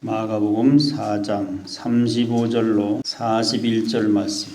마가복음 4장 35절로 41절 말씀.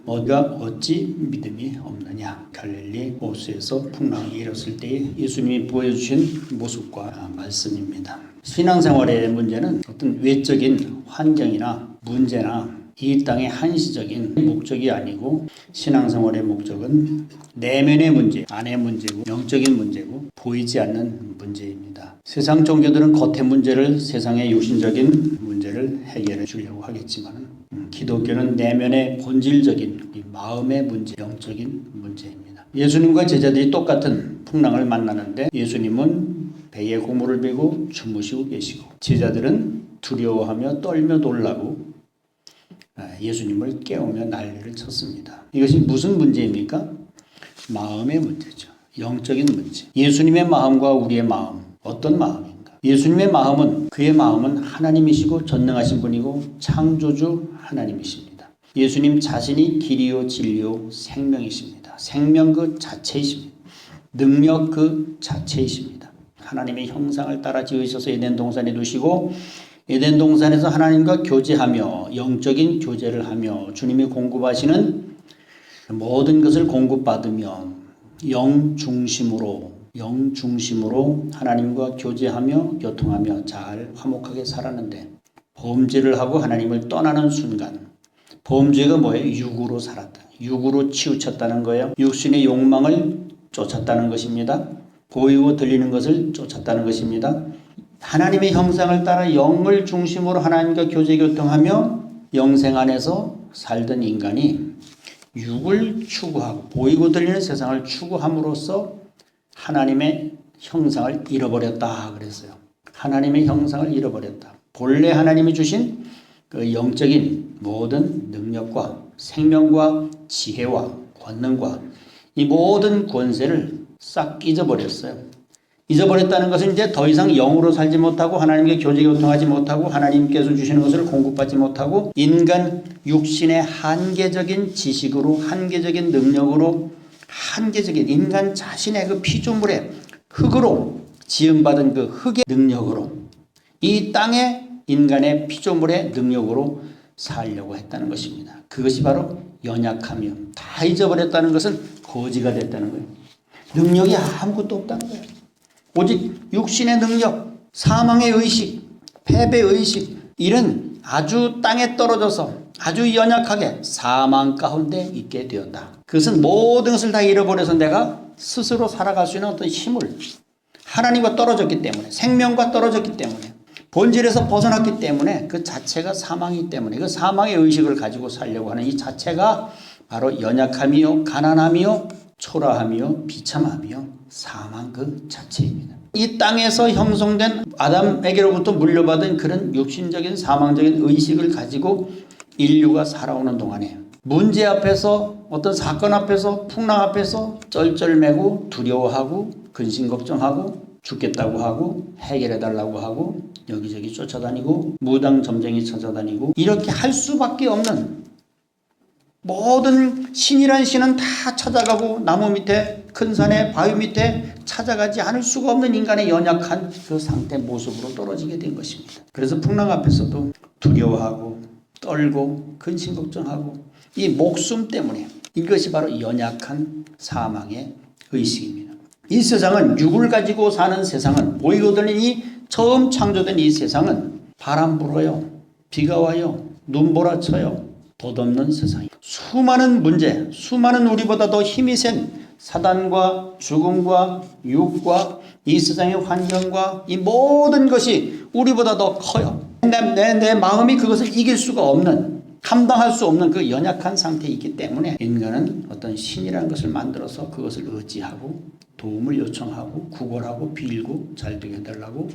너희가 어찌 믿음이 없느냐. 갈릴리 호수에서 풍랑이 일었을 때에 예수님이 보여주신 모습과 말씀입니다. 신앙생활의 문제는 어떤 외적인 환경이나 문제나 이 땅의 한시적인 목적이 아니고 신앙생활의 목적은 내면의 문제, 안의 문제고 영적인 문제고 보이지 않는 문제입니다. 세상 종교들은 겉의 문제를 세상의 육신적인 문제를 해결해 주려고 하겠지만 기독교는 내면의 본질적인 마음의 문제, 영적인 문제입니다. 예수님과 제자들이 똑같은 풍랑을 만나는데 예수님은 배에 고무를 베고 주무시고 계시고 제자들은 두려워하며 떨며 놀라고 예수님을 깨우며 난리를 쳤습니다. 이것이 무슨 문제입니까? 마음의 문제죠. 영적인 문제. 예수님의 마음과 우리의 마음, 어떤 마음인가? 예수님의 마음은, 그의 마음은 하나님이시고 전능하신 분이고 창조주 하나님이십니다. 예수님 자신이 길이요 진리요 생명이십니다. 생명 그 자체이십니다. 능력 그 자체이십니다. 하나님의 형상을 따라 지으셔서 에덴 동산에 두시고 에덴 동산에서 하나님과 교제하며 영적인 교제를 하며 주님이 공급하시는 모든 것을 공급받으며 영 중심으로 하나님과 교제하며 교통하며 잘 화목하게 살았는데 범죄를 하고 하나님을 떠나는 순간, 범죄가 뭐예요? 육으로 살았다. 육으로 치우쳤다는 거예요. 육신의 욕망을 쫓았다는 것입니다. 보이고 들리는 것을 쫓았다는 것입니다. 하나님의 형상을 따라 영을 중심으로 하나님과 교제 교통하며 영생 안에서 살던 인간이 육을 추구하고 보이고 들리는 세상을 추구함으로써 하나님의 형상을 잃어버렸다 그랬어요. 하나님의 형상을 잃어버렸다. 본래 하나님이 주신 그 영적인 모든 능력과 생명과 지혜와 권능과 이 모든 권세를 싹 잊어버렸어요. 잊어버렸다는 것은 이제 더 이상 영으로 살지 못하고 하나님께 교제 교통하지 못하고 하나님께서 주시는 것을 공급받지 못하고 인간 육신의 한계적인 지식으로 한계적인 능력으로 한계적인 인간 자신의 그 피조물의 흙으로 지음받은 그 흙의 능력으로 이 땅의 인간의 피조물의 능력으로 살려고 했다는 것입니다. 그것이 바로 연약하며 다 잊어버렸다는 것은 거지가 됐다는 거예요. 능력이 아무것도 없다는 거예요. 오직 육신의 능력, 사망의 의식, 패배의 의식 이런 아주 땅에 떨어져서 아주 연약하게 사망 가운데 있게 되었다. 그것은 모든 것을 다 잃어버려서 내가 스스로 살아갈 수 있는 어떤 힘을 하나님과 떨어졌기 때문에 생명과 떨어졌기 때문에 본질에서 벗어났기 때문에 그 자체가 사망이기 때문에 그 사망의 의식을 가지고 살려고 하는 이 자체가 바로 연약함이요 가난함이요 초라하며 비참하며 사망 그 자체입니다. 이 땅에서 형성된 아담에게로부터 물려받은 그런 육신적인 사망적인 의식을 가지고 인류가 살아오는 동안에 문제 앞에서 어떤 사건 앞에서 풍랑 앞에서 쩔쩔매고 두려워하고 근심걱정하고 죽겠다고 하고 해결해달라고 하고 여기저기 쫓아다니고 무당점쟁이 찾아다니고 이렇게 할 수밖에 없는 모든 신이란 신은 다 찾아가고 나무 밑에 큰 산에 바위 밑에 찾아가지 않을 수가 없는 인간의 연약한 그 상태 모습으로 떨어지게 된 것입니다. 그래서 풍랑 앞에서도 두려워하고 떨고 근심걱정하고 이 목숨 때문에 이것이 바로 연약한 사망의 의식입니다. 이 세상은 육을 가지고 사는 세상은 보이고 들리니 처음 창조된 이 세상은 바람 불어요. 비가 와요. 눈보라 쳐요. 덧없는 세상이 수많은 문제, 수많은 우리보다 더 힘이 센 사단과 죽음과 육과 이 세상의 환경과 이 모든 것이 우리보다 더 커요. 내 마음이 그것을 이길 수가 없는 감당할 수 없는 그 연약한 상태에 있기 때문에 인간은 어떤 신이라는 것을 만들어서 그것을 의지하고 도움을 요청하고 구걸하고 빌고 잘 되게 해달라고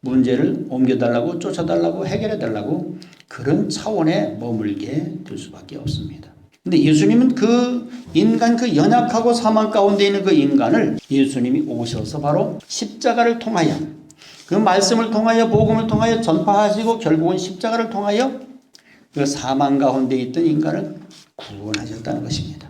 문제를 옮겨달라고 쫓아달라고 해결해달라고 그런 차원에 머물게 될 수밖에 없습니다. 근데 예수님은 그 인간 그 연약하고 사망 가운데 있는 그 인간을 예수님이 오셔서 바로 십자가를 통하여 그 말씀을 통하여 복음을 통하여 전파하시고 결국은 십자가를 통하여 그 사망 가운데 있던 인간을 구원하셨다는 것입니다.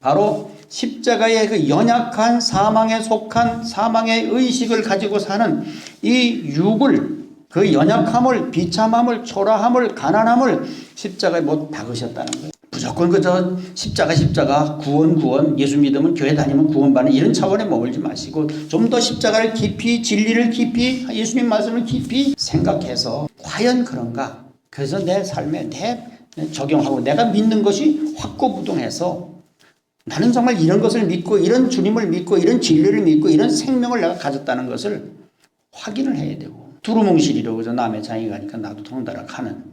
바로 십자가의 그 연약한 사망에 속한 사망의 의식을 가지고 사는 이 육을 그 연약함을, 비참함을, 초라함을, 가난함을 십자가에 못 박으셨다는 거예요. 무조건 그저 십자가 구원 예수 믿으면 교회 다니면 구원받는 이런 차원에 머물지 마시고 좀 더 십자가를 깊이, 진리를 깊이, 예수님 말씀을 깊이 생각해서 과연 그런가? 그래서 내 삶에 적용하고 내가 믿는 것이 확고부동해서 나는 정말 이런 것을 믿고 이런 주님을 믿고 이런 진리를 믿고 이런 생명을 내가 가졌다는 것을 확인을 해야 되고, 두루뭉실이로 그저 남의 장에 가니까 나도 통달아 가는,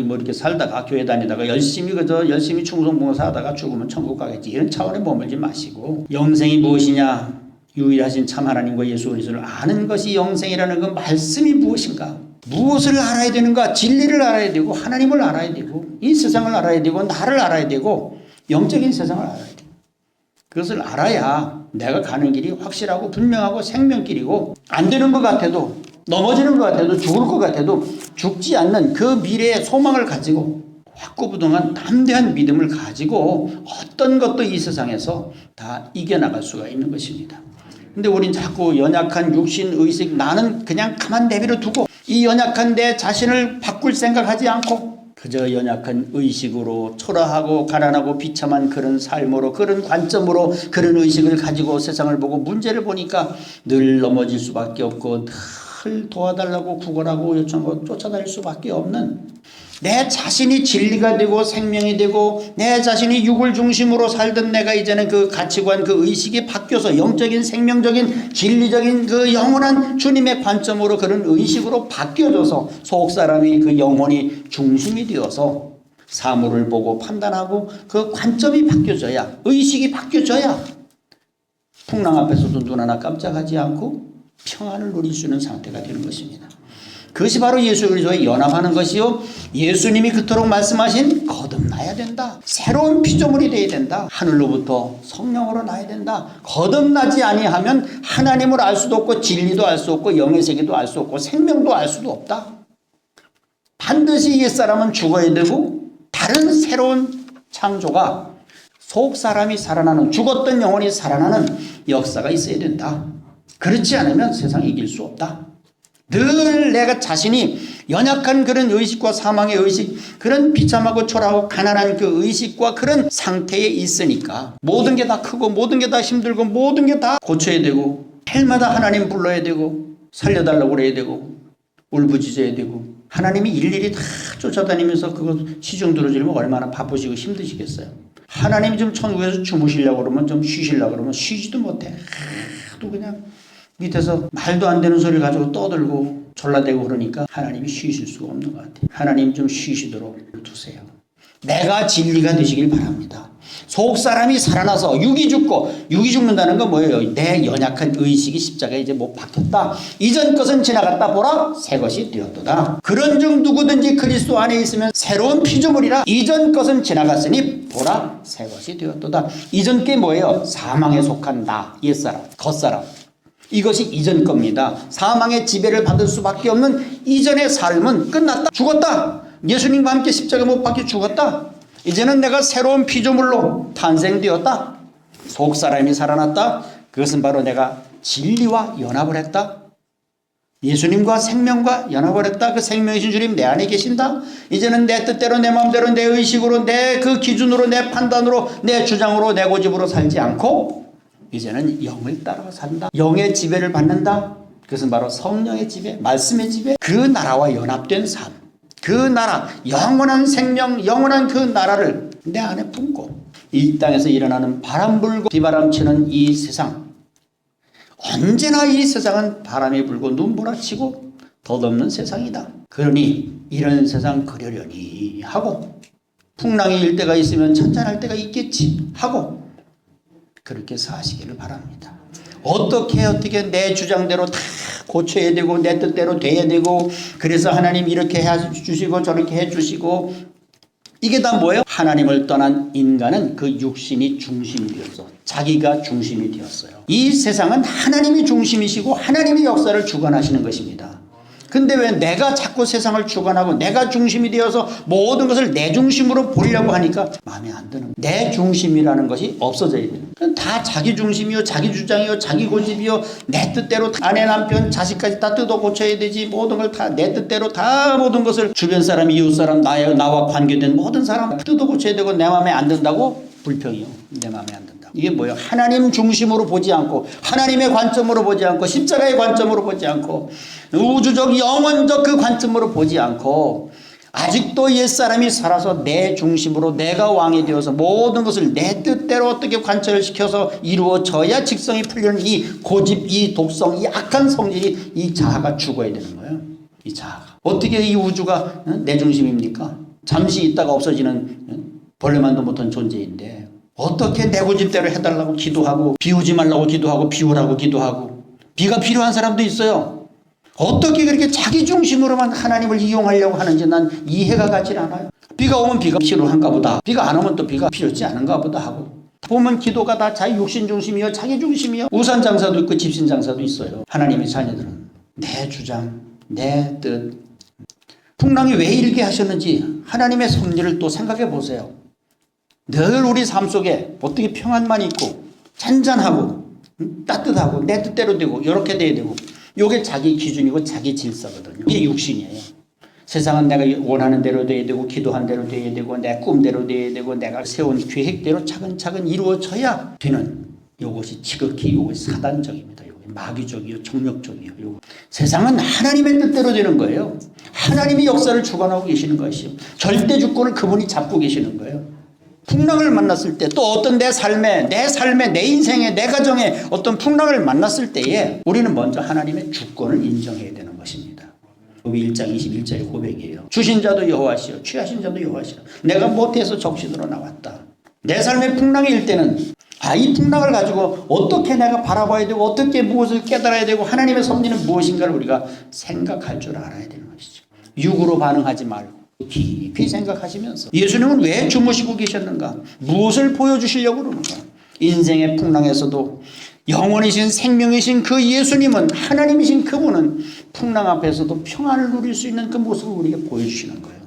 뭐 이렇게 살다가 교회 다니다가 열심히 충성봉사 하다가 죽으면 천국 가겠지, 이런 차원에 머물지 마시고, 영생이 무엇이냐, 유일하신 참 하나님과 예수 그리스도를 아는 것이 영생이라는 건 말씀이 무엇인가, 무엇을 알아야 되는가, 진리를 알아야 되고 하나님을 알아야 되고 이 세상을 알아야 되고 나를 알아야 되고 영적인 세상을 알아야 돼. 그것을 알아야 내가 가는 길이 확실하고 분명하고 생명길이고, 안 되는 것 같아도, 넘어지는 것 같아도, 죽을 것 같아도 죽지 않는 그 미래의 소망을 가지고 확고부동한 담대한 믿음을 가지고 어떤 것도 이 세상에서 다 이겨나갈 수가 있는 것입니다. 근데 우린 자꾸 연약한 육신의식, 나는 그냥 가만 내버려 두고 이 연약한 내 자신을 바꿀 생각하지 않고 그저 연약한 의식으로 초라하고 가난하고 비참한 그런 삶으로, 그런 관점으로, 그런 의식을 가지고 세상을 보고 문제를 보니까 늘 넘어질 수밖에 없고 늘 도와달라고 구걸하고 요청하고 쫓아다닐 수밖에 없는, 내 자신이 진리가 되고 생명이 되고 내 자신이 육을 중심으로 살던 내가 이제는 그 가치관, 그 의식이 바뀌어서 영적인 생명적인 진리적인 그 영원한 주님의 관점으로 그런 의식으로 바뀌어져서 속사람이 그 영혼이 중심이 되어서 사물을 보고 판단하고 그 관점이 바뀌어져야, 의식이 바뀌어져야 풍랑 앞에서도 눈 하나 깜짝하지 않고 평안을 누릴 수 있는 상태가 되는 것입니다. 그것이 바로 예수 그리스도에 연합하는 것이요, 예수님이 그토록 말씀하신 거듭나야 된다, 새로운 피조물이 되어야 된다, 하늘로부터 성령으로 나야 된다. 거듭나지 아니하면 하나님을 알 수도 없고 진리도 알 수 없고 영의 세계도 알 수 없고 생명도 알 수도 없다. 반드시 옛사람은 죽어야 되고 다른 새로운 창조가, 속사람이 살아나는, 죽었던 영혼이 살아나는 역사가 있어야 된다. 그렇지 않으면 세상에 이길 수 없다. 늘 내가 자신이 연약한 그런 의식과 사망의 의식, 그런 비참하고 초라하고 가난한 그 의식과 그런 상태에 있으니까 모든 게 다 크고 모든 게 다 힘들고 모든 게 다 고쳐야 되고 해마다 하나님 불러야 되고 살려달라고 그래야 되고 울부짖어야 되고, 하나님이 일일이 다 쫓아다니면서 그거 시중 들어주려면 얼마나 바쁘시고 힘드시겠어요. 하나님이 좀 천국에서 주무시려고 그러면, 좀 쉬시려고 그러면 쉬지도 못해. 하도 그냥 밑에서 말도 안 되는 소리를 가지고 떠들고 졸라대고 그러니까 하나님이 쉬실 수가 없는 것 같아요. 하나님 좀 쉬시도록 두세요. 내가 진리가 되시길 바랍니다. 속사람이 살아나서 육이 죽고, 육이 죽는다는 건 뭐예요? 내 연약한 의식이 십자가에 이제 못 박혔다. 이전 것은 지나갔다, 보라 새 것이 되었도다. 그런즉 누구든지 그리스도 안에 있으면 새로운 피조물이라. 이전 것은 지나갔으니 보라 새 것이 되었도다. 이전 게 뭐예요? 사망에 속한 나, 옛사람, 겉사람. 이것이 이전 겁니다. 사망의 지배를 받을 수밖에 없는 이전의 삶은 끝났다, 죽었다. 예수님과 함께 십자가 못 박혀 죽었다. 이제는 내가 새로운 피조물로 탄생되었다. 속사람이 살아났다. 그것은 바로 내가 진리와 연합을 했다. 예수님과 생명과 연합을 했다. 그 생명이신 주님 내 안에 계신다. 이제는 내 뜻대로, 내 마음대로, 내 의식으로, 내 그 기준으로, 내 판단으로, 내 주장으로, 내 고집으로 살지 않고 이제는 영을 따라 산다. 영의 지배를 받는다. 그것은 바로 성령의 지배, 말씀의 지배, 그 나라와 연합된 삶, 그 나라, 영원한 생명, 영원한 그 나라를 내 안에 품고 이 땅에서 일어나는 바람 불고 비바람 치는 이 세상, 언제나 이 세상은 바람이 불고 눈보라치고 덧없는 세상이다. 그러니 이런 세상 그러려니 하고, 풍랑이 일 때가 있으면 찬찬할 때가 있겠지 하고 그렇게 사시기를 바랍니다. 어떻게 내 주장대로 다 고쳐야 되고 내 뜻대로 돼야 되고, 그래서 하나님 이렇게 해주시고 저렇게 해주시고, 이게 다 뭐예요? 하나님을 떠난 인간은 그 육신이 중심이 되었어. 자기가 중심이 되었어요. 이 세상은 하나님이 중심이시고 하나님이 역사를 주관하시는 것입니다. 근데 왜 내가 자꾸 세상을 주관하고 내가 중심이 되어서 모든 것을 내 중심으로 보려고 하니까 마음에 안 드는 거예요. 내 중심이라는 것이 없어져야 돼요. 다 자기 중심이요, 자기 주장이요, 자기 고집이요, 내 뜻대로 아내, 남편, 자식까지 다 뜯어 고쳐야 되지. 모든 걸 다 내 뜻대로 다 모든 것을 주변 사람, 이웃 사람, 나와 관계된 모든 사람 뜯어 고쳐야 되고 내 마음에 안 든다고 불평이요. 내 마음에 안 든다. 이게 뭐예요? 하나님 중심으로 보지 않고 하나님의 관점으로 보지 않고 십자가의 관점으로 보지 않고 우주적 영원적 그 관점으로 보지 않고 아직도 옛사람이 살아서 내 중심으로 내가 왕이 되어서 모든 것을 내 뜻대로 어떻게 관철을 시켜서 이루어져야 직성이 풀리는 이 고집, 이 독성, 이 악한 성질이 이 자아가 죽어야 되는 거예요. 이 자아가. 어떻게 이 우주가 내 중심입니까? 잠시 있다가 없어지는 벌레만도 못한 존재인데 어떻게 내 고집대로 해달라고 기도하고 비우지 말라고 기도하고 비우라고 기도하고 비가 필요한 사람도 있어요. 어떻게 그렇게 자기 중심으로만 하나님을 이용하려고 하는지 난 이해가 가질 않아요. 비가 오면 비가 필요한가 보다. 비가 안 오면 또 비가 필요치 않은가 보다 하고 보면 기도가 다 자기 육신 중심이요 자기 중심이요. 우산 장사도 있고 집신 장사도 있어요. 하나님의 자녀들은 내 주장, 내 뜻. 풍랑이 왜 일게 하셨는지 하나님의 섭리를 또 생각해 보세요. 늘 우리 삶 속에 어떻게 평안만 있고 잔잔하고 따뜻하고 내 뜻대로 되고 이렇게 돼야 되고 이게 자기 기준이고 자기 질서거든요. 이게 육신이에요. 세상은 내가 원하는 대로 돼야 되고 기도한 대로 돼야 되고 내 꿈대로 돼야 되고 내가 세운 계획대로 차근차근 이루어져야 되는 이것이 지극히 이것이 사단적입니다. 이게 마귀적이요 정력적이요. 요거. 세상은 하나님의 뜻대로 되는 거예요. 하나님이 역사를 주관하고 계시는 것이요. 절대 주권을 그분이 잡고 계시는 거예요. 풍랑을 만났을 때 또 어떤 내 삶에 내 인생에 내 가정에 어떤 풍랑을 만났을 때에 우리는 먼저 하나님의 주권을 인정해야 되는 것입니다. 욥기 1장 21절의 고백이에요. 주신 자도 여호와시요 취하신 자도 여호와시라. 내가 못해서 적신으로 나왔다. 내 삶의 풍랑일 때는 이 풍랑을 가지고 어떻게 내가 바라봐야 되고 어떻게 무엇을 깨달아야 되고 하나님의 섭리는 무엇인가를 우리가 생각할 줄 알아야 되는 것이죠. 육으로 반응하지 말고 깊이 생각하시면서 예수님은 왜 주무시고 계셨는가? 무엇을 보여주시려고 그러는가? 인생의 풍랑에서도 영원이신 생명이신 그 예수님은 하나님이신 그분은 풍랑 앞에서도 평안을 누릴 수 있는 그 모습을 우리에게 보여주시는 거예요.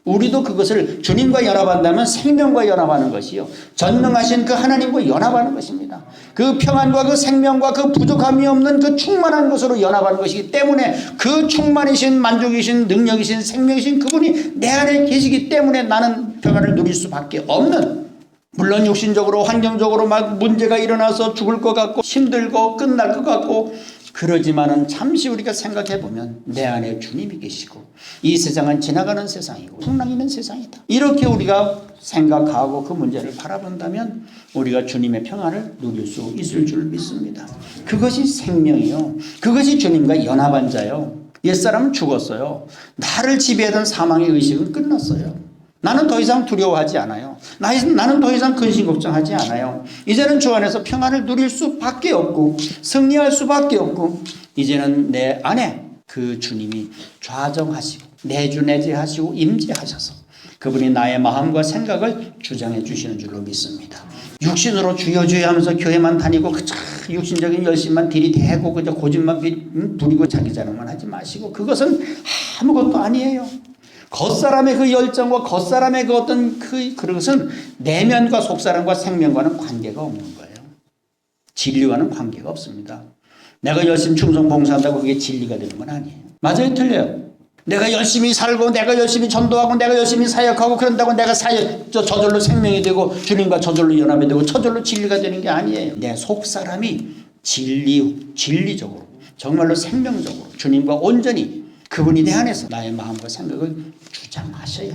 우리도 그것을 주님과 연합한다면 생명과 연합하는 것이요. 전능하신 그 하나님과 연합하는 것입니다. 그 평안과 그 생명과 그 부족함이 없는 그 충만한 것으로 연합하는 것이기 때문에 그 충만이신 만족이신 능력이신 생명이신 그분이 내 안에 계시기 때문에 나는 평안을 누릴 수밖에 없는 물론 육신적으로 환경적으로 막 문제가 일어나서 죽을 것 같고 힘들고 끝날 것 같고 그러지만은 잠시 우리가 생각해 보면 내 안에 주님이 계시고 이 세상은 지나가는 세상이고 풍랑 있는 세상이다. 이렇게 우리가 생각하고 그 문제를 바라본다면 우리가 주님의 평안을 누릴 수 있을 줄 믿습니다. 그것이 생명이요. 그것이 주님과 연합한 자요. 옛사람은 죽었어요. 나를 지배하던 사망의 의식은 끝났어요. 나는 더 이상 두려워하지 않아요. 나는 더 이상 근심 걱정하지 않아요. 이제는 주 안에서 평안을 누릴 수밖에 없고 승리할 수밖에 없고 이제는 내 안에 그 주님이 좌정하시고 내주내재하시고 임재하셔서 그분이 나의 마음과 생각을 주장해 주시는 줄로 믿습니다. 육신으로 주여 주여 하면서 교회만 다니고 그저 육신적인 열심만 들이대고 그저 고집만 부리고 자기 자랑만 하지 마시고 그것은 아무것도 아니에요. 겉사람의 그 열정과 겉사람의 그 어떤 그것은 내면과 속사람과 생명과는 관계가 없는 거예요. 진리와는 관계가 없습니다. 내가 열심히 충성 봉사한다고 그게 진리가 되는 건 아니에요. 맞아요, 틀려요. 내가 열심히 살고 내가 열심히 전도하고 내가 열심히 사역하고 그런다고 내가 저절로 생명이 되고 주님과 저절로 연합이 되고 저절로 진리가 되는 게 아니에요. 내 속사람이 진리적으로 정말로 생명적으로 주님과 온전히 그분이 내 안에서 나의 마음과 생각을 주장하셔야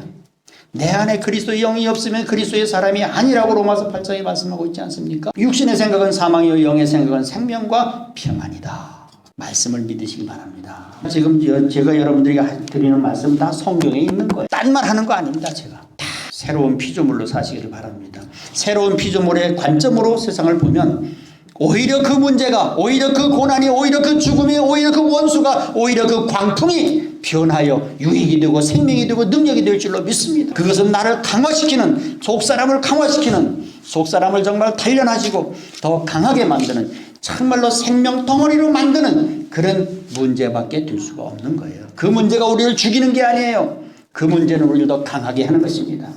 내 안에 그리스도의 영이 없으면 그리스도의 사람이 아니라고 로마서 8장에 말씀하고 있지 않습니까? 육신의 생각은 사망이요 영의 생각은 생명과 평안이다. 말씀을 믿으시기 바랍니다. 지금 제가 여러분들에게 드리는 말씀 다 성경에 있는 거예요. 딴 말 하는 거 아닙니다. 제가 다 새로운 피조물로 사시기를 바랍니다. 새로운 피조물의 관점으로 세상을 보면 오히려 그 문제가 오히려 그 고난이 오히려 그 죽음이 오히려 그 원수가 오히려 그 광풍이 변하여 유익이 되고 생명이 되고 능력이 될 줄로 믿습니다. 그것은 나를 강화시키는 속사람을 강화시키는 속사람을 정말 단련하시고 더 강하게 만드는 정말로 생명 덩어리로 만드는 그런 문제밖에 될 수가 없는 거예요. 그 문제가 우리를 죽이는 게 아니에요. 그 문제는 우리를 더 강하게 하는 것입니다.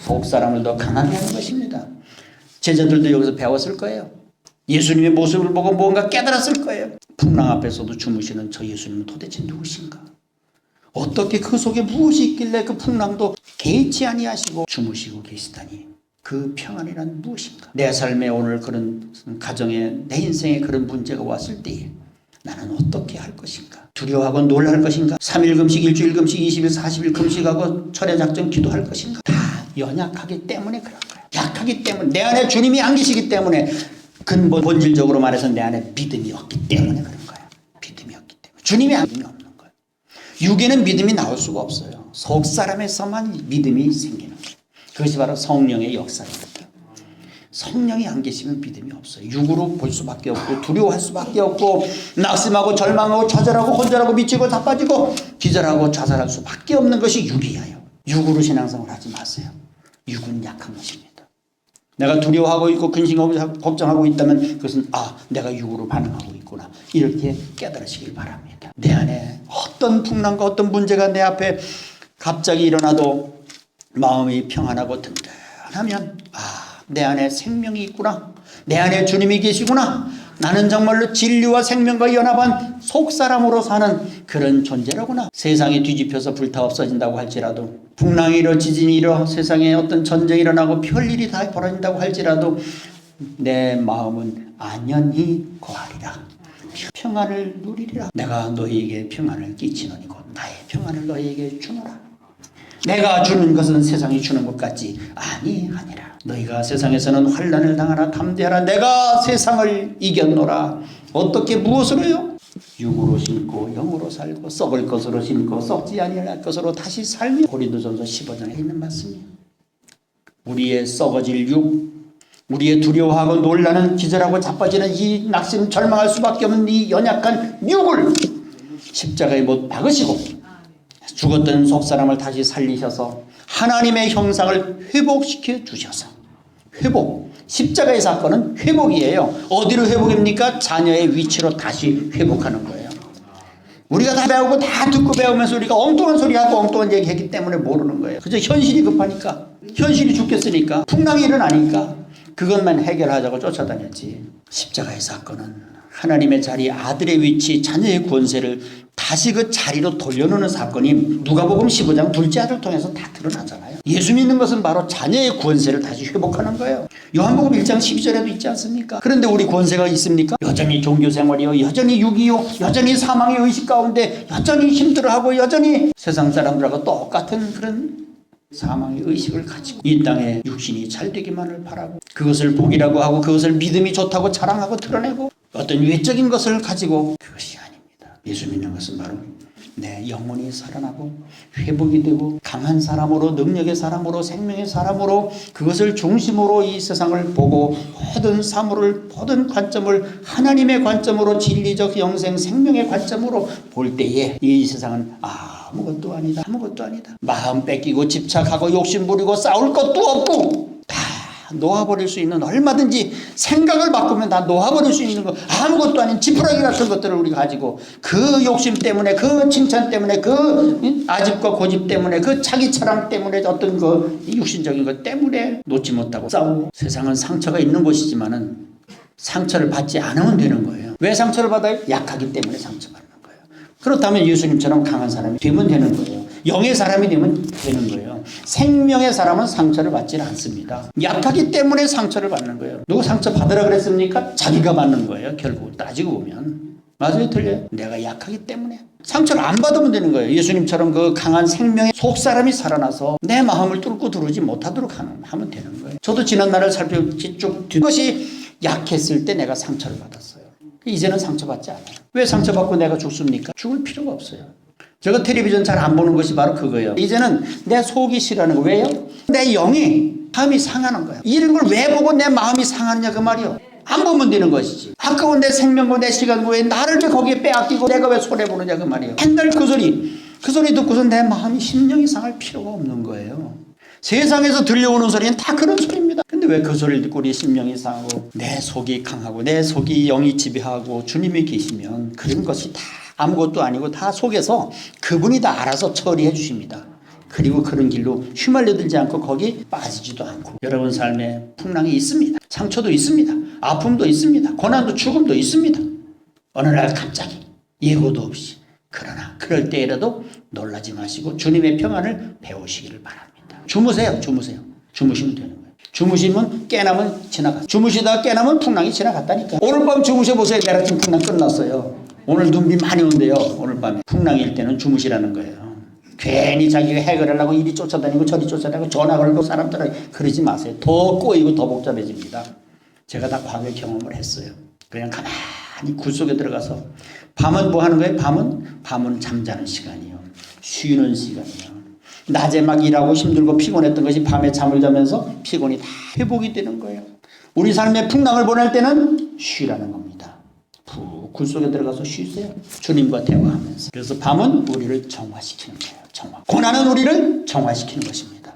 속 사람을 더 강하게 하는 것입니다. 제자들도 여기서 배웠을 거예요. 예수님의 모습을 보고 뭔가 깨달았을 거예요. 풍랑 앞에서도 주무시는 저 예수님은 도대체 누구신가? 어떻게 그 속에 무엇이 있길래 그 풍랑도 개의치 아니하시고 주무시고 계시다니, 그 평안이란 무엇인가? 내 삶에 오늘 그런 가정에, 내 인생에 그런 문제가 왔을 때에 나는 어떻게 할 것인가? 두려워하고 놀랄 것인가? 3일 금식, 일주일 금식, 20일, 40일 금식하고 철야작전 기도할 것인가? 다 연약하기 때문에 그런 거예요. 약하기 때문에, 내 안에 주님이 안 계시기 때문에, 근본 본질적으로 말해서 내 안에 믿음이 없기 때문에 그런 거예요. 믿음이 없기 때문에. 주님이 안 믿음이 없는 거예요. 육에는 믿음이 나올 수가 없어요. 속 사람에서만 믿음이 생기는 거예요. 그것이 바로 성령의 역사입니다. 성령이 안 계시면 믿음이 없어요. 육으로 볼 수밖에 없고 두려워할 수밖에 없고 낙심하고 절망하고 좌절하고 혼절하고 미치고 자빠지고 기절하고 자살할 수밖에 없는 것이 육이에요. 육으로 신앙생활 하지 마세요. 육은 약한 것입니다. 내가 두려워하고 있고 근심하고 걱정하고 있다면 그것은 내가 육으로 반응하고 있구나, 이렇게 깨달으시길 바랍니다. 내 안에 어떤 풍랑과 어떤 문제가 내 앞에 갑자기 일어나도 마음이 평안하고 든든하면 내 안에 생명이 있구나, 내 안에 주님이 계시구나, 나는 정말로 진리와 생명과 연합한 속사람으로 사는 그런 존재라구나. 세상이 뒤집혀서 불타 없어진다고 할지라도, 풍랑이 일어 지진이 일어 세상에 어떤 전쟁이 일어나고 별일이 다 벌어진다고 할지라도 내 마음은 안연히 거하리라. 평안을 누리리라. 내가 너희에게 평안을 끼치노니 곧 나의 평안을 너희에게 주노라. 내가 주는 것은 세상이 주는 것 같지 아니하니라. 너희가 세상에서는 환난을 당하나 담대하라. 내가 세상을 이겼노라. 어떻게 무엇으로요? 육으로 신고 영으로 살고 썩을 것으로 신고 썩지 아니할 것으로 다시 살며. 고린도전서 15장에 있는 말씀이에요. 우리의 썩어질 육, 우리의 두려워하고 놀라는 기절하고 자빠지는 이 낙심 절망할 수밖에 없는 이 연약한 육을 십자가에 못 박으시고 죽었던 속사람을 다시 살리셔서 하나님의 형상을 회복시켜 주셔서, 회복, 십자가의 사건은 회복이에요. 어디로 회복입니까? 자녀의 위치로 다시 회복하는 거예요. 우리가 다 배우고 다 듣고 배우면서 우리가 엉뚱한 소리하고 엉뚱한 얘기했기 때문에 모르는 거예요. 그저 현실이 급하니까, 현실이 죽겠으니까, 풍랑이 일어나니까 그것만 해결하자고 쫓아다녔지. 십자가의 사건은 하나님의 자리, 아들의 위치, 자녀의 권세를 다시 그 자리로 돌려놓는 사건이 누가복음 15장 둘째 아들 통해서 다 드러나잖아요. 예수 믿는 것은 바로 자녀의 권세를 다시 회복하는 거예요. 요한복음 1장 12절에도 있지 않습니까? 그런데 우리 권세가 있습니까? 여전히 종교생활이요, 여전히 육이요, 여전히 사망의 의식 가운데 여전히 힘들어하고 여전히 세상 사람들하고 똑같은 그런 사망의 의식을 가지고 이 땅에 육신이 잘되기만을 바라고 그것을 복이라고 하고 그것을 믿음이 좋다고 자랑하고 드러내고 어떤 외적인 것을 가지고, 그것이 아닙니다. 예수 믿는 것은 바로 내 영혼이 살아나고 회복이 되고 강한 사람으로, 능력의 사람으로, 생명의 사람으로, 그것을 중심으로 이 세상을 보고 모든 사물을, 모든 관점을 하나님의 관점으로, 진리적 영생 생명의 관점으로 볼 때에 이 세상은 아무것도 아니다, 아무것도 아니다. 마음 뺏기고 집착하고 욕심 부리고 싸울 것도 없고 다 놓아버릴 수 있는, 얼마든지 생각을 바꾸면 다 놓아버릴 수 있는 거, 아무것도 아닌 지푸라기 같은 것들을 우리가 가지고 그 욕심 때문에, 그 칭찬 때문에, 그 아집과 고집 때문에, 그 자기 자랑 때문에, 어떤 그 육신적인 것 때문에 놓지 못하고 싸우고. 세상은 상처가 있는 곳이지만은 상처를 받지 않으면 되는 거예요. 왜 상처를 받아요? 약하기 때문에 상처받는 거예요. 그렇다면 예수님처럼 강한 사람이 되면 되는 거예요. 영의 사람이 되면 되는 거예요. 생명의 사람은 상처를 받지 않습니다. 약하기 때문에 상처를 받는 거예요. 누구 상처 받으라 그랬습니까? 자기가 받는 거예요. 결국 따지고 보면. 맞아요? 틀려요? 내가 약하기 때문에 상처를 안 받으면 되는 거예요. 예수님처럼 그 강한 생명의 속사람이 살아나서 내 마음을 뚫고 들어오지 못하도록 하면 되는 거예요. 저도 지난 날을 살펴보지 쭉 그것이 약했을 때 내가 상처를 받았어요. 이제는 상처받지 않아요. 왜 상처받고 내가 죽습니까? 죽을 필요가 없어요. 제가 텔레비전 잘 안 보는 것이 바로 그거예요. 이제는 내 속이 싫어하는 거. 왜요? 내 영이, 마음이 상하는 거예요. 이런 걸 왜 보고 내 마음이 상하느냐 그 말이요. 안 보면 되는 것이지. 아까운 내 생명과 내 시간과 왜 나를 왜 거기에 빼앗기고 내가 왜 손해보느냐 그 말이에요. 맨날 그 소리 듣고서 내 마음이 심령이 상할 필요가 없는 거예요. 세상에서 들려오는 소리는 다 그런 소리입니다. 근데 근데 왜 그 소리를 듣고 우리 심령이 상하고 내 속이 강하고 내 속이 영이 지배하고 주님이 계시면 그런 것이 다 아무것도 아니고 다 속에서 그분이 다 알아서 처리해 주십니다. 그리고 그런 길로 휘말려들지 않고 거기 빠지지도 않고 여러분 삶에 풍랑이 있습니다. 상처도 있습니다. 아픔도 있습니다. 고난도 죽음도 있습니다. 어느 날 갑자기 예고도 없이 그러나 그럴 때라도 놀라지 마시고 주님의 평안을 배우시기를 바랍니다. 주무세요. 주무시면 되는 거예요. 주무시면 깨나면 지나가. 주무시다가 깨나면 풍랑이 지나갔다니까. 오늘 밤 주무셔보세요. 내일 아침 풍랑 끝났어요. 오늘 눈비 많이 온대요. 오늘 밤에. 풍랑일 때는 주무시라는 거예요. 괜히 자기가 해결하려고 이리 쫓아다니고 저리 쫓아다니고 전화 걸고 사람들을 그러지 마세요. 더 꼬이고 더 복잡해집니다. 제가 다 과거에 경험을 했어요. 그냥 가만히 굴 속에 들어가서 밤은 뭐 하는 거예요? 밤은 잠자는 시간이요. 쉬는 시간이요. 낮에 막 일하고 힘들고 피곤했던 것이 밤에 잠을 자면서 피곤이 다 회복이 되는 거예요. 우리 삶의 풍랑을 보낼 때는 쉬라는 겁니다. 푹 굴 속에 들어가서 쉬세요. 주님과 대화하면서. 그래서 밤은 우리를 정화시키는 거예요. 정화. 고난은 우리를 정화시키는 것입니다.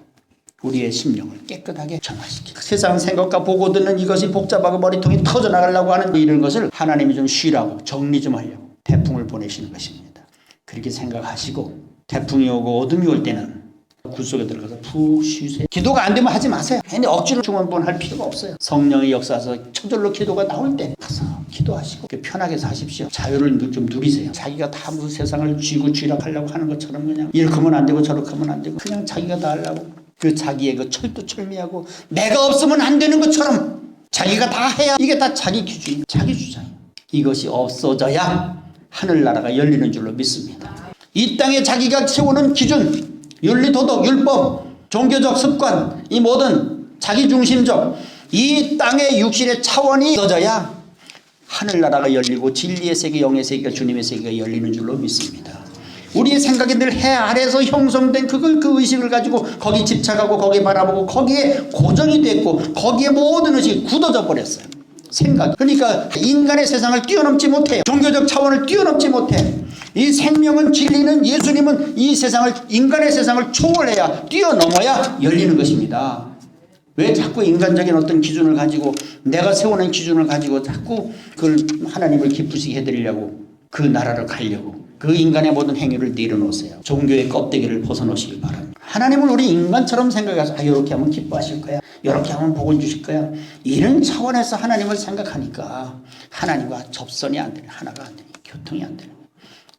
우리의 심령을 깨끗하게 정화시키고 세상 생각과 보고 듣는 이것이 복잡하고 머리통이 터져나가려고 하는 이런 것을 하나님이 좀 쉬라고 정리 좀 하려고 태풍을 보내시는 것입니다. 그렇게 생각하시고 태풍이 오고 어둠이 올 때는 굴 속에 들어가서 푹 쉬세요. 기도가 안 되면 하지 마세요. 괜히 억지로 중원본 할 필요가 없어요. 성령의 역사에서 저절로 기도가 나올 때 가서 기도하시고 편하게 사십시오. 자유를 좀 누리세요. 자기가 다 무슨 세상을 쥐고 쥐락하려고 하는 것처럼 그냥 이렇게 하면 안 되고 저렇게 하면 안 되고 그냥 자기가 다 하려고 그 자기의 그 철두철미하고 내가 없으면 안 되는 것처럼 자기가 다 해야 이게 다 자기 기준이에요. 자기 주장이에요. 이것이 없어져야 하늘나라가 열리는 줄로 믿습니다. 이 땅에 자기가 세우는 기준 윤리, 도덕, 율법, 종교적 습관, 이 모든 자기중심적 이 땅의 육신의 차원이 얻어져야 하늘나라가 열리고 진리의 세계, 영의 세계가 주님의 세계가 열리는 줄로 믿습니다. 우리의 생각이 늘 해 아래에서 형성된 그 의식을 가지고 거기 집착하고 거기에 바라보고 거기에 고정이 됐고 거기에 모든 의식이 굳어져 버렸어요. 생각. 그러니까 인간의 세상을 뛰어넘지 못해요. 종교적 차원을 뛰어넘지 못해. 이 생명은 진리는 예수님은 이 세상을 인간의 세상을 초월해야 뛰어넘어야 열리는 것입니다. 왜 자꾸 인간적인 어떤 기준을 가지고 내가 세우는 기준을 가지고 자꾸 그걸 하나님을 기쁘시게 해드리려고 그 나라를 가려고 그 인간의 모든 행위를 내려놓으세요. 종교의 껍데기를 벗어놓으시길 바랍니다. 하나님은 우리 인간처럼 생각해서 이렇게 하면 기뻐하실 거야. 이렇게 하면 복을 주실 거야. 이런 차원에서 하나님을 생각하니까 하나님과 접선이 안 되는 하나가 안 되는 교통이 안 되는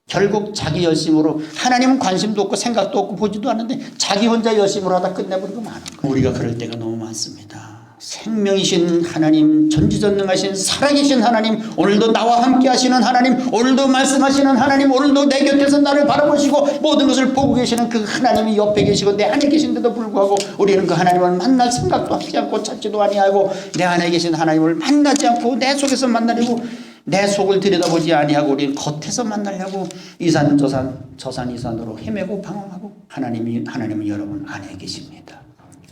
결국 자기 열심으로 하나님은 관심도 없고 생각도 없고 보지도 않는데 자기 혼자 열심으로 하다 끝내버리고 마는 거예요. 우리가 그럴 때가 너무 많습니다. 생명이신 하나님, 전지전능하신 살아계신 하나님, 오늘도 나와 함께 하시는 하나님, 오늘도 말씀하시는 하나님, 오늘도 내 곁에서 나를 바라보시고 모든 것을 보고 계시는 그 하나님이 옆에 계시고 내 안에 계신데도 불구하고 우리는 그 하나님을 만날 생각도 하지 않고 찾지도 아니하고 내 안에 계신 하나님을 만나지 않고 내 속에서 만나려고 내 속을 들여다보지 아니하고 우리는 겉에서 만나려고 이산 저산 이산으로 헤매고 방황하고 하나님은 여러분 안에 계십니다.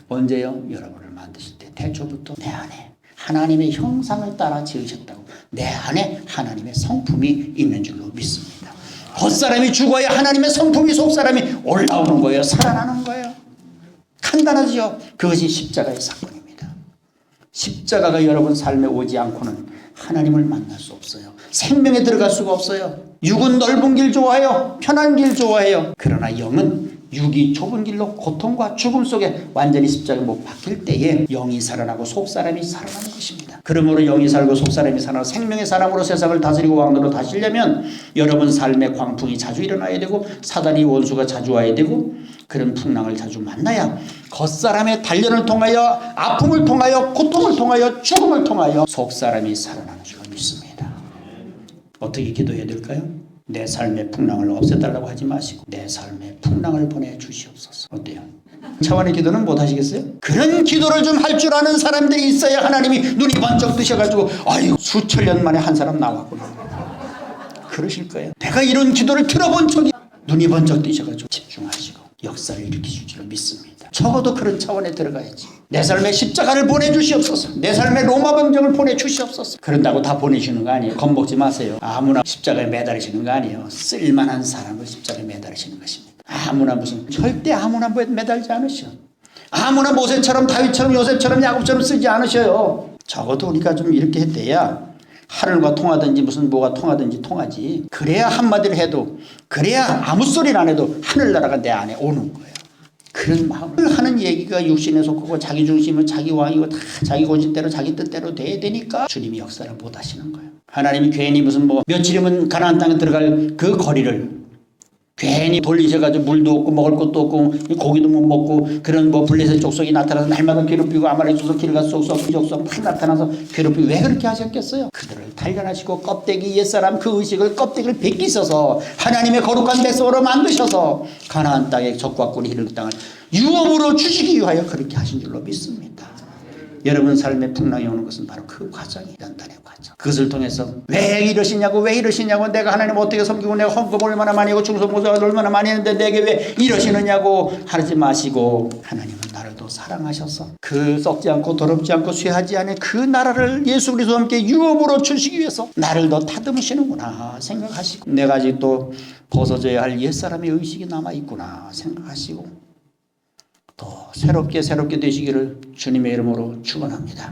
언제요? 여러분을 만드실 때 태초부터 내 안에 하나님의 형상을 따라 지으셨다고 내 안에 하나님의 성품이 있는 줄로 믿습니다. 겉사람이 죽어야 하나님의 성품이 속사람이 올라오는 거예요. 살아나는 거예요. 간단하지요. 그것이 십자가의 사건입니다. 십자가가 여러분 삶에 오지 않고는 하나님을 만날 수 없어요. 생명에 들어갈 수가 없어요. 육은 넓은 길 좋아해요. 편한 길 좋아해요. 그러나 영은 육이 좁은 길로 고통과 죽음 속에 완전히 십자가에 못 박힐 때에 영이 살아나고 속사람이 살아나는 것입니다. 그러므로 영이 살고 속사람이 살아나고 생명의 사람으로 세상을 다스리고 왕노로 다시려면 여러분 삶에 광풍이 자주 일어나야 되고 사단이 원수가 자주 와야 되고 그런 풍랑을 자주 만나야 겉사람의 단련을 통하여 아픔을 통하여 고통을 통하여 죽음을 통하여 속사람이 살아나는 줄 믿습니다. 어떻게 기도해야 될까요? 내 삶의 풍랑을 없애달라고 하지 마시고 내 삶의 풍랑을 보내주시옵소서. 어때요? 차원의 기도는 못 하시겠어요? 그런 기도를 좀 할 줄 아는 사람들이 있어야 하나님이 눈이 번쩍 뜨셔가지고 아유 수천 년 만에 한 사람 나왔구나 그러실 거예요. 내가 이런 기도를 들어본 적이 눈이 번쩍 뜨셔가지고 집중하시고 역사를 일으키실 줄 믿습니다. 적어도 그런 차원에 들어가야지. 내 삶에 십자가를 보내주시옵소서. 내 삶에 로마 병정을 보내주시옵소서. 그런다고 다 보내시는 거 아니에요. 겁먹지 마세요. 아무나 십자가에 매달리시는 거 아니에요. 쓸만한 사람을 십자가에 매달리시는 것입니다. 아무나 무슨 절대 아무나 매달지 않으셔. 아무나 모세처럼 다윗처럼 요셉처럼 야곱처럼 쓰지 않으셔요. 적어도 우리가 좀 이렇게 해야 하늘과 통하든지 무슨 뭐가 통하든지 통하지. 그래야 한마디를 해도, 그래야 아무 소리를 안 해도 하늘나라가 내 안에 오는 거예요. 그런 마음을 하는 얘기가 육신에 속하고 자기 중심은 자기 왕이고 다 자기 고집대로 자기 뜻대로 돼야 되니까 주님이 역사를 못 하시는 거예요. 하나님이 괜히 무슨 뭐 며칠이면 가나안 땅에 들어갈 그 거리를 괜히 돌리셔가지고 물도 없고 먹을 것도 없고 고기도 못 먹고 그런 뭐 블레셋 족속이 나타나서 날마다 괴롭히고 아말렉 족속 길가 족속 그 족속 막 나타나서 괴롭히고 왜 그렇게 하셨겠어요? 그들을 단련하시고 껍데기 옛사람 그 의식을 껍데기를 벗기셔서 하나님의 거룩한 백성으로 만드셔서 가나안 땅의 적과 꿀이 흐르는 땅을 유업으로 주시기 위하여 그렇게 하신 줄로 믿습니다. 여러분 삶에 풍랑이 오는 것은 바로 그 과정이 연단의 과정. 그것을 통해서 왜 이러시냐고 내가 하나님 어떻게 섬기고 내가 헌금 얼마나 많이 하고 중소모자가 얼마나 많이 했는데 내게 왜 이러시느냐고 하지 마시고 하나님은 나를 더 사랑하셔서 그 썩지 않고 더럽지 않고 쇠하지 않은 그 나라를 예수 그리스도와 함께 유업으로 주시기 위해서 나를 더 다듬으시는구나 생각하시고 내가 아직도 벗어져야 할 옛사람의 의식이 남아있구나 생각하시고 또 새롭게 되시기를 주님의 이름으로 축원합니다.